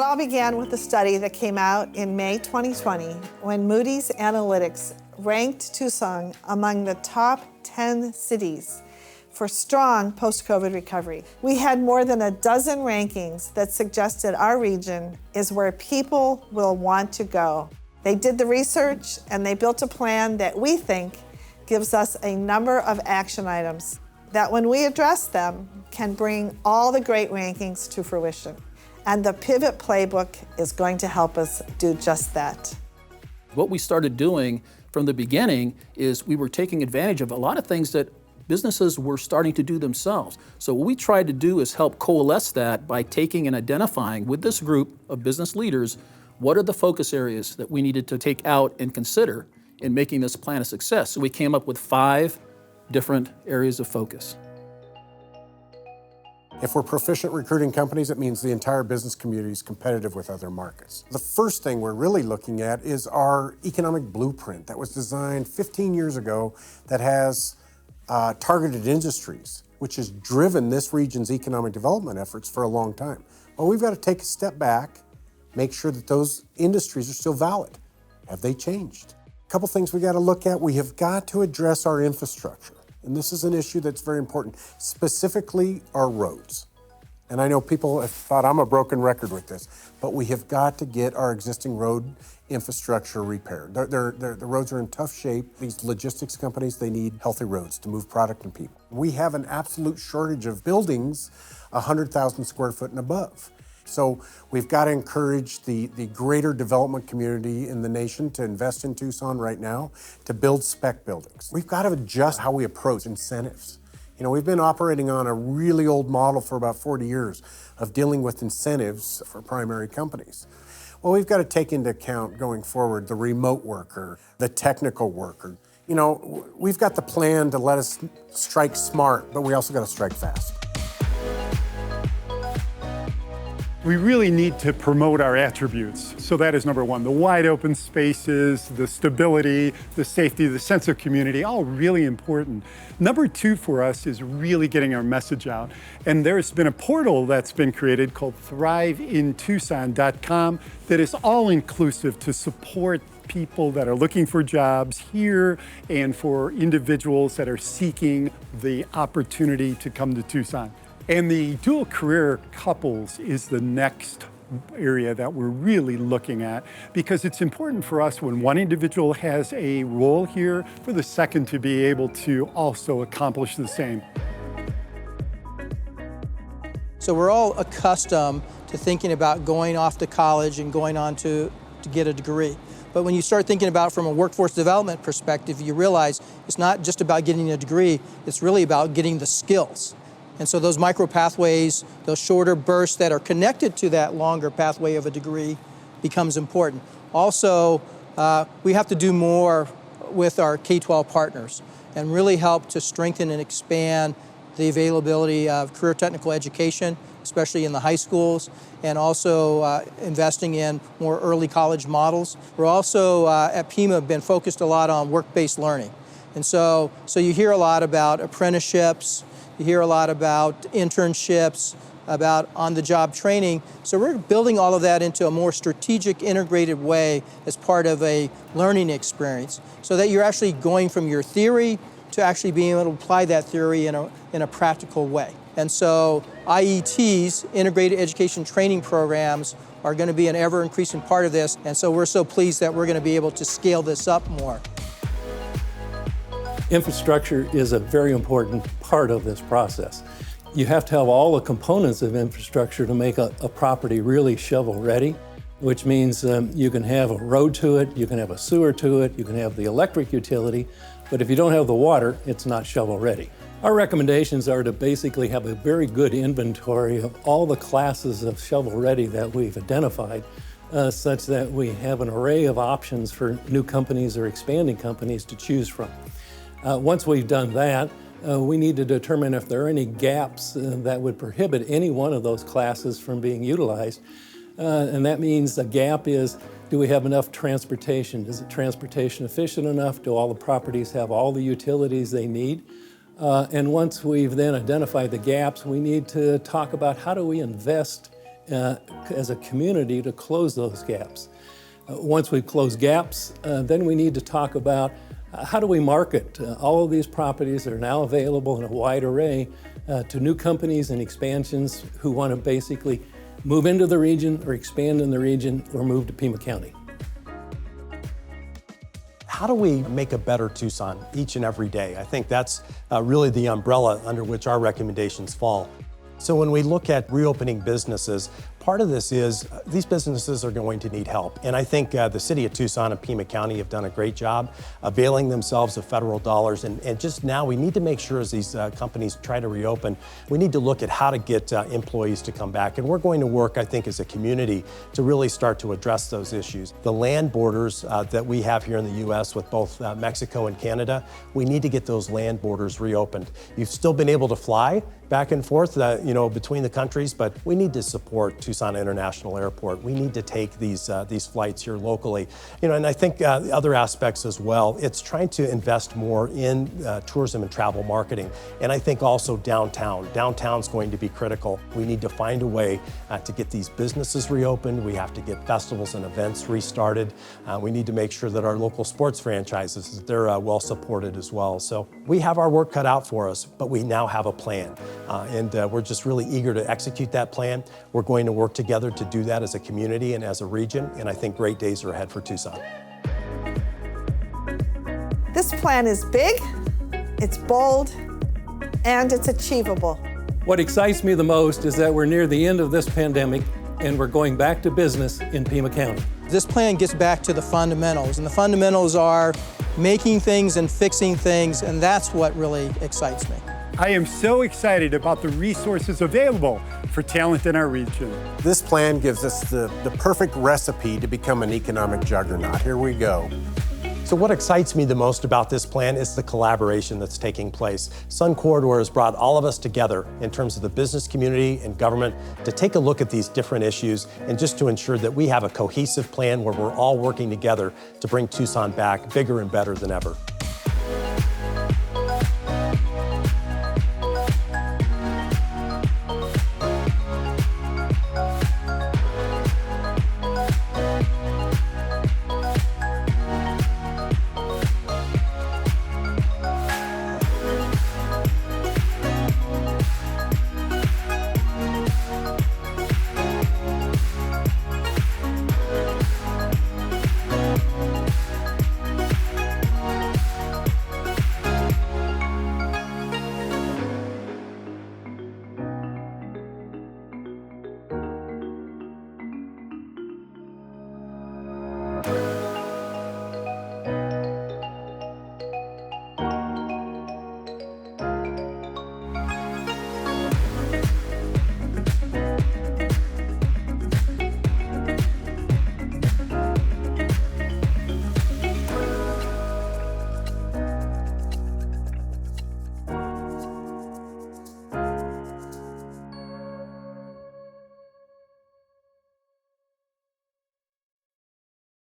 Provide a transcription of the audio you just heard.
all began with a study that came out in May 2020 when Moody's Analytics ranked Tucson among the top 10 cities for strong post-COVID recovery. We had more than a dozen rankings that suggested our region is where people will want to go. They did the research and they built a plan that we think gives us a number of action items that when we address them can bring all the great rankings to fruition. And the Pivot Playbook is going to help us do just that. What we started doing from the beginning is we were taking advantage of a lot of things that businesses were starting to do themselves. So what we tried to do is help coalesce that by taking and identifying with this group of business leaders, what are the focus areas that we needed to take out and consider in making this plan a success. So we came up with 5 different areas of focus. If we're proficient recruiting companies, it means the entire business community is competitive with other markets. The first thing we're really looking at is our economic blueprint that was designed 15 years ago that has targeted industries, which has driven this region's economic development efforts for a long time. Well, we've got to take a step back, make sure that those industries are still valid. Have they changed? A couple things we got to look at. We have got to address our infrastructure. And this is an issue that's very important, specifically our roads. And I know people have thought I'm a broken record with this, but we have got to get our existing road infrastructure repaired. The roads are in tough shape. These logistics companies, they need healthy roads to move product and people. We have an absolute shortage of buildings 100,000 square foot and above. So we've got to encourage the greater development community in the nation to invest in Tucson right now to build spec buildings. We've got to adjust how we approach incentives. You know, we've been operating on a really old model for about 40 years of dealing with incentives for primary companies. Well, we've got to take into account going forward the remote worker, the technical worker. You know, we've got the plan to let us strike smart, but we also got to strike fast. We really need to promote our attributes. So that is number one. The wide open spaces, the stability, the safety, the sense of community, all really important. Number 2 for us is really getting our message out. And there's been a portal that's been created called thriveintucson.com that is all inclusive to support people that are looking for jobs here and for individuals that are seeking the opportunity to come to Tucson. And the dual career couples is the next area that we're really looking at because it's important for us when one individual has a role here for the second to be able to also accomplish the same. So we're all accustomed to thinking about going off to college and going on to get a degree. But when you start thinking about it from a workforce development perspective, you realize it's not just about getting a degree, it's really about getting the skills. And so those micro pathways, those shorter bursts that are connected to that longer pathway of a degree becomes important. Also, we have to do more with our K-12 partners and really help to strengthen and expand the availability of career technical education, especially in the high schools, and also investing in more early college models. We're also at PIMA been focused a lot on work-based learning. And so you hear a lot about apprenticeships, you hear a lot about internships, about on-the-job training. So we're building all of that into a more strategic, integrated way as part of a learning experience so that you're actually going from your theory to actually being able to apply that theory in a practical way. And so IETs, Integrated Education Training Programs, are going to be an ever-increasing part of this. And so we're so pleased that we're going to be able to scale this up more. Infrastructure is a very important part of this process. You have to have all the components of infrastructure to make a property really shovel-ready, which means you can have a road to it, you can have a sewer to it, you can have the electric utility, but if you don't have the water, it's not shovel-ready. Our recommendations are to basically have a very good inventory of all the classes of shovel-ready that we've identified, such that we have an array of options for new companies or expanding companies to choose from. Once we've done that, we need to determine if there are any gaps that would prohibit any one of those classes from being utilized. And that means a gap is, do we have enough transportation? Is it transportation efficient enough? Do all the properties have all the utilities they need? And once we've then identified the gaps, we need to talk about how do we invest as a community to close those gaps. Once we've closed gaps, then we need to talk about how do we market all of these properties that are now available in a wide array to new companies and expansions who want to basically move into the region or expand in the region or move to Pima County. How do we make a better Tucson each and every day? I think that's really the umbrella under which our recommendations fall. So when we look at reopening businesses, part of this is these businesses are going to need help. And I think the city of Tucson and Pima County have done a great job availing themselves of federal dollars. And just now we need to make sure as these companies try to reopen, we need to look at how to get employees to come back. And we're going to work, I think, as a community to really start to address those issues. The land borders that we have here in the U.S. with both Mexico and Canada, we need to get those land borders reopened. You've still been able to fly back and forth, between the countries, but we need to support Tucson International Airport. We need to take these flights here locally. And I think other aspects as well, it's trying to invest more in tourism and travel marketing. And I think also downtown. Downtown's going to be critical. We need to find a way to get these businesses reopened. We have to get festivals and events restarted. We need to make sure that our local sports franchises, they're well supported as well. So we have our work cut out for us, but we now have a plan. And we're just really eager to execute that plan. We're going to work together to do that as a community and as a region, and I think great days are ahead for Tucson. This plan is big, it's bold, and it's achievable. What excites me the most is that we're near the end of this pandemic and we're going back to business in Pima County. This plan gets back to the fundamentals, and the fundamentals are making things and fixing things, and that's what really excites me. I am so excited about the resources available for talent in our region. This plan gives us the perfect recipe to become an economic juggernaut. Here we go. So what excites me the most about this plan is the collaboration that's taking place. Sun Corridor has brought all of us together in terms of the business community and government to take a look at these different issues and just to ensure that we have a cohesive plan where we're all working together to bring Tucson back bigger and better than ever.